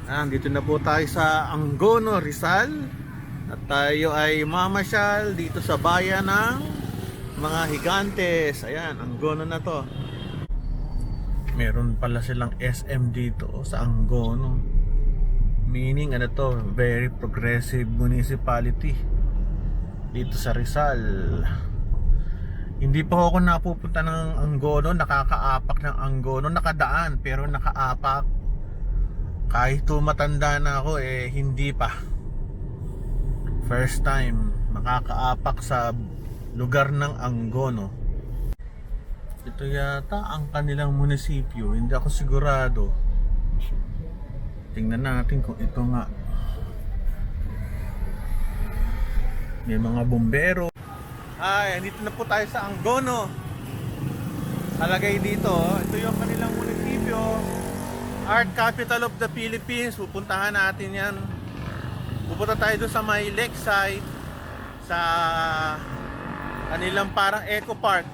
Dito na po tayo sa Angono, Rizal. At tayo ay mamasyal dito sa bayan ng mga Higantes. Ayan, Angono na to. Meron pala silang SM dito sa Angono. Meaning ano to, very progressive municipality dito sa Rizal. Hindi pa ako napupunta ng Angono, nakakaapak ng Angono, nakadaan pero nakaapak. Kahit matanda na ako hindi pa. First time makakaapak sa lugar ng Angono. Ito yata ang kanilang munisipyo, hindi ako sigurado. Tingnan natin kung ito nga. May mga bumbero. Andito na po tayo sa Angono. Kalagay dito, ito yung kanilang munisipyo. Art capital of the Philippines. Pupuntahan natin yan. Pupunta tayo doon sa may lakeside, sa kanilang parang eco park.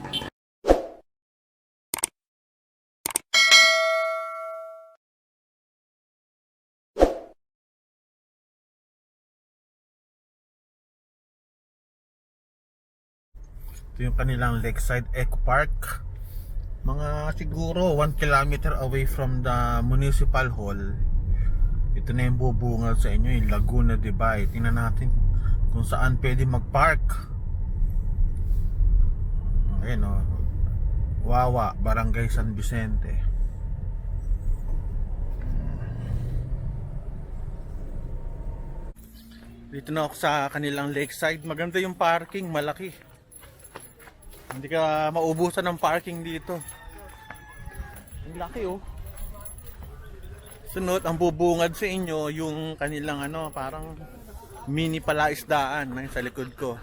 Ito yung kanilang lakeside eco park. Mga siguro 1 kilometer away from the municipal hall. Ito na yung bubungad sa inyo, yung Laguna Divide. Tingnan natin kung saan pwede mag-park. Ayan o, Wawa, Barangay San Vicente. Dito na ako sa kanilang lakeside. Maganda yung parking, malaki. Hindi ka maubusan ng parking dito. Ang laki oh. Sunod, ang bubungad sa inyo yung kanilang parang mini palaisdaan na sa likod ko.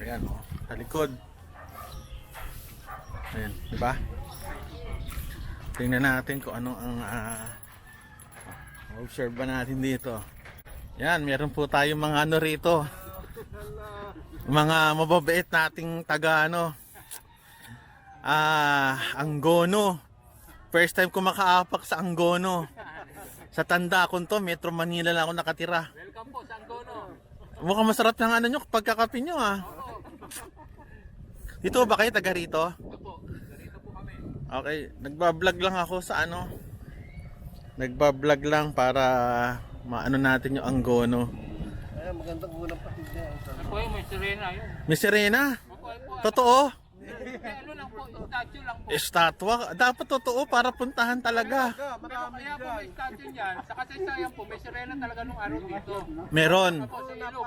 Ayan oh, sa likod. Ayan, di ba? Tingnan natin kung ano ang observe ba natin dito. Yan, meron po tayong mga rito. Mga mababait nating taga Angono. First time ko makaapak sa Angono. Sa tanda ko to, Metro Manila lang ako nakatira. Welcome po sa Angono. Mukhang masarap ng nyo, pagkakape nyo Dito ba kayo taga rito? Opo, dito po kami. Okay, nagbablog lang ako sa Nagbablog lang para maano natin yung Angono. Ay, magandang unang pakinggan. Ano po yun, may sirena yun. May sirena? Opo, po. Totoo? Ano lang po, statue lang po. Estatwa? Dapat totoo para puntahan talaga. Pero kaya po may statue niyan, sa kasaysayan po, may sirena talaga nung araw dito. Meron. Opo, sa ilog.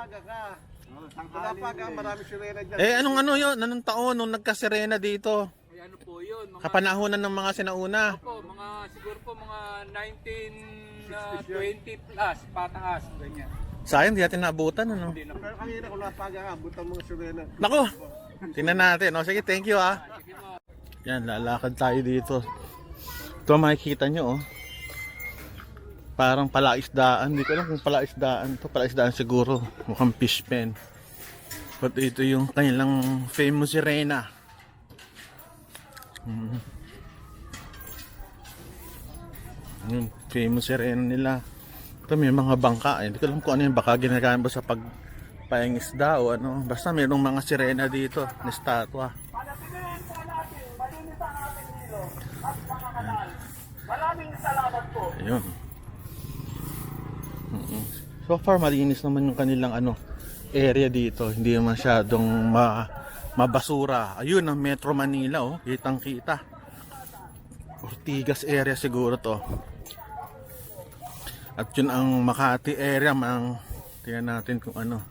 Wala pa ka, marami sirena dyan. Anong yun? Anong taon nung nagkasirena dito? Ay, ano po yun, mga, Kapanahunan ng mga sinauna. opo, siguro po mga 1920 plus, pataas, ganyan. Sayang, di natin naabutan Hindi na po. Pero kanina kung napagahabot ang mga sirena. Nako, tingnan natin. Sige, thank you Sige po. Yan, lalakad tayo dito. Ito makikita nyo Parang palaisdaan. Hindi ko alam kung palaisdaan. Ito palaisdaan siguro. Mukhang fish pen. But ito yung kanilang famous sirena. Yung famous sirena nila. Ito may mga bangka. Hindi ko alam kung ano yung baka ginagamit ba sa pagpaingisda o ano. Basta mayroong mga sirena dito na statwa. Ayun. So far malinis naman yung kanilang area dito. Hindi masyadong mabasura. Ayun ang Metro Manila kitang kita. Ortigas area siguro to. At yun ang Makati area. Tingnan natin kung ano.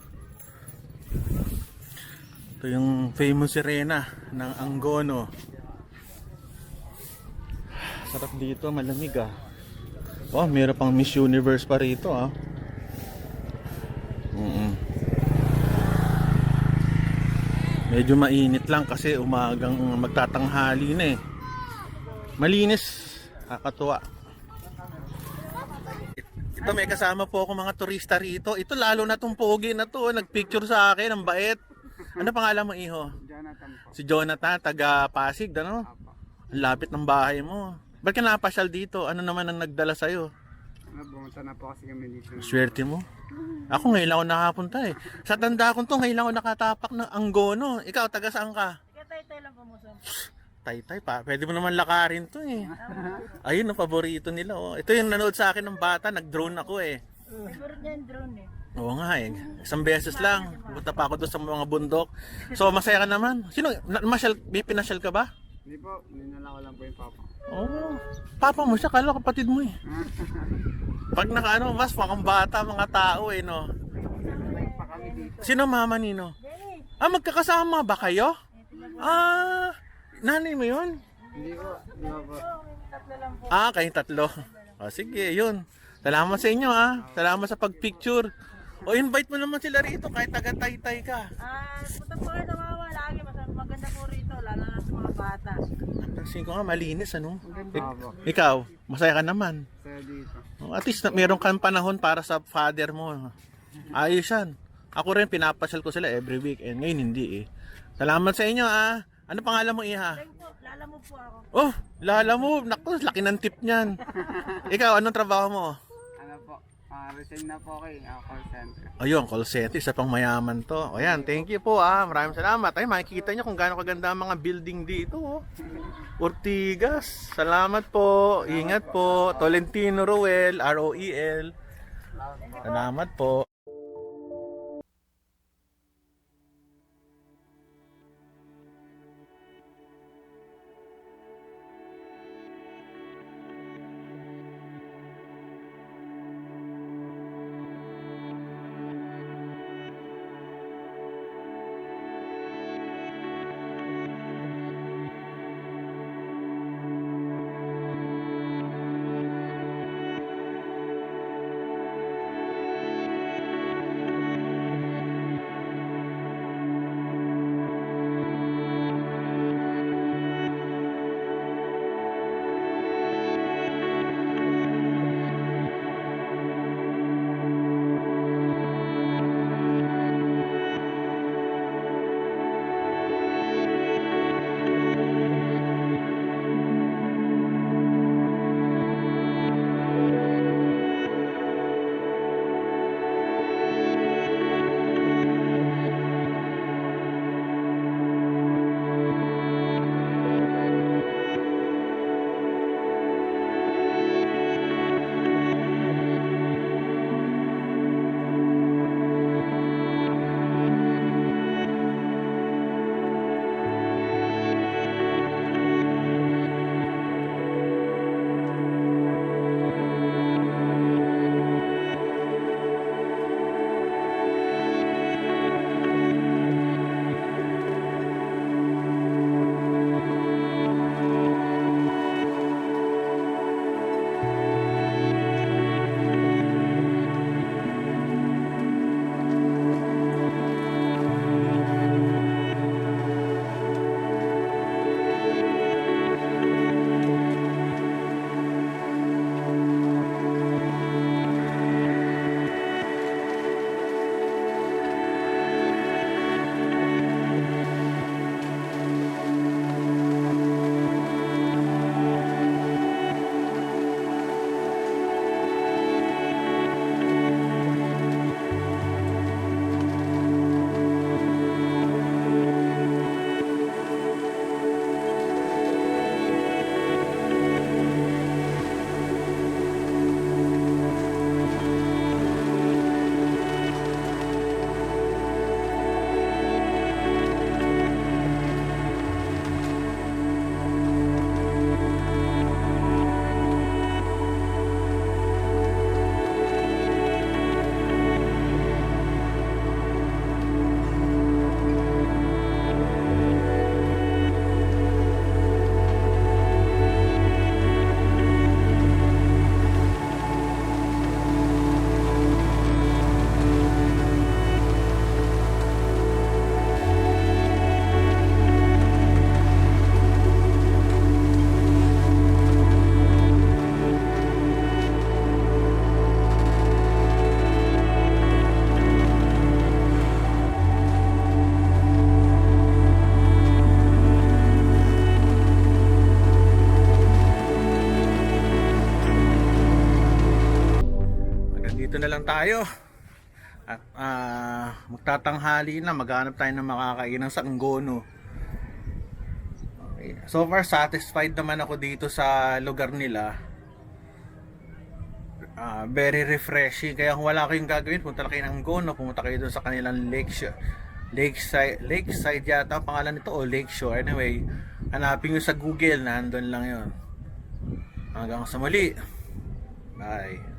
Ito yung famous sirena ng Angono. Sarap dito, malamig Oh, meron pang Miss Universe pa rito Medyo mainit lang kasi umagang magtatanghali na Malinis, kakatuwa. Ito may kasama po ako mga turista rito. Ito lalo na tong pogi na to, nagpicture sa akin, ang bait. Ano pangalan mo, iho? Jonathan po. Si Jonathan, taga Pasig, ano? Ang lapit ng bahay mo. Ba't ka napasyal dito? Ano naman ang nagdala sa'yo? Pumunta na po kasi kami dito. Swerte mo. Ako ngayon lang ako nakapunta eh. Sa tanda ko to, ngayon lang ako nakatapak ng Angono. Ikaw, taga saan ka? Tay-tay lang po mo sa. Taytay pa. Pwede mo naman lakarin to eh. Ayun, ang paborito nila. Oh. Ito yung nanood sa akin ng bata. Nag-drone ako eh. Favorite niya yung drone eh. Oo nga eh. Isang beses lang. Punta pa ako doon sa mga bundok. So, masaya ka naman. Sino? May pinasyal ka ba? Hindi po, ninala ko lang po yung papa. Oo. Papa mo siya. Kala kapatid mo eh. Pag nakaano, mas pakang bata mga tao eh no. Pa kami dito. Sino mama nino? Jenny! Magkakasama ba kayo? Nanay mo yun? Hindi po, di ba po? Tatlo lang po. Kayong tatlo. Sige, yun. Salamat sa inyo Salamat sa pagpicture. O invite mo naman sila rito kahit taga-taytay ka. Punta po kayo sa Wawa. Lagi maganda po rito. Lalo na sa mga bata. Tingin ko nga malinis ano. Opo. Ikaw, masaya ka naman. Kaya dito. At least meron kang panahon para sa father mo. Ayos yan. Ako rin pinapasyal ko sila every weekend. Ngayon hindi eh. Salamat sa inyo Ano pangalan mo iha? Thank po. Lala mo po ako. Oh, Lala mo. Naku, laki ng tip niyan. Ikaw, anong trabaho mo? Ano po, resign na po kay call center. Ayun, call center. Isa pang mayaman to. O yan, thank you po Maraming salamat. Ay, makikita nyo kung gaano kaganda ang mga building dito. Ortigas. Salamat po. Ingat po. Tolentino Roel. ROEL. Salamat po. dito na lang tayo. At magtatanghali na, maghanap tayo ng makakainan sa Angono. Okay. So far satisfied naman ako dito sa lugar nila. Very refreshing. Kaya kung wala kayong gagawin, punta na kayo ng Angono, pumunta kayo doon sa kanilang Lakeside yata ang pangalan nito, o Lakeshore. Anyway, hanapin nyo sa Google, nandun lang yon. Hanggang sa muli. Bye.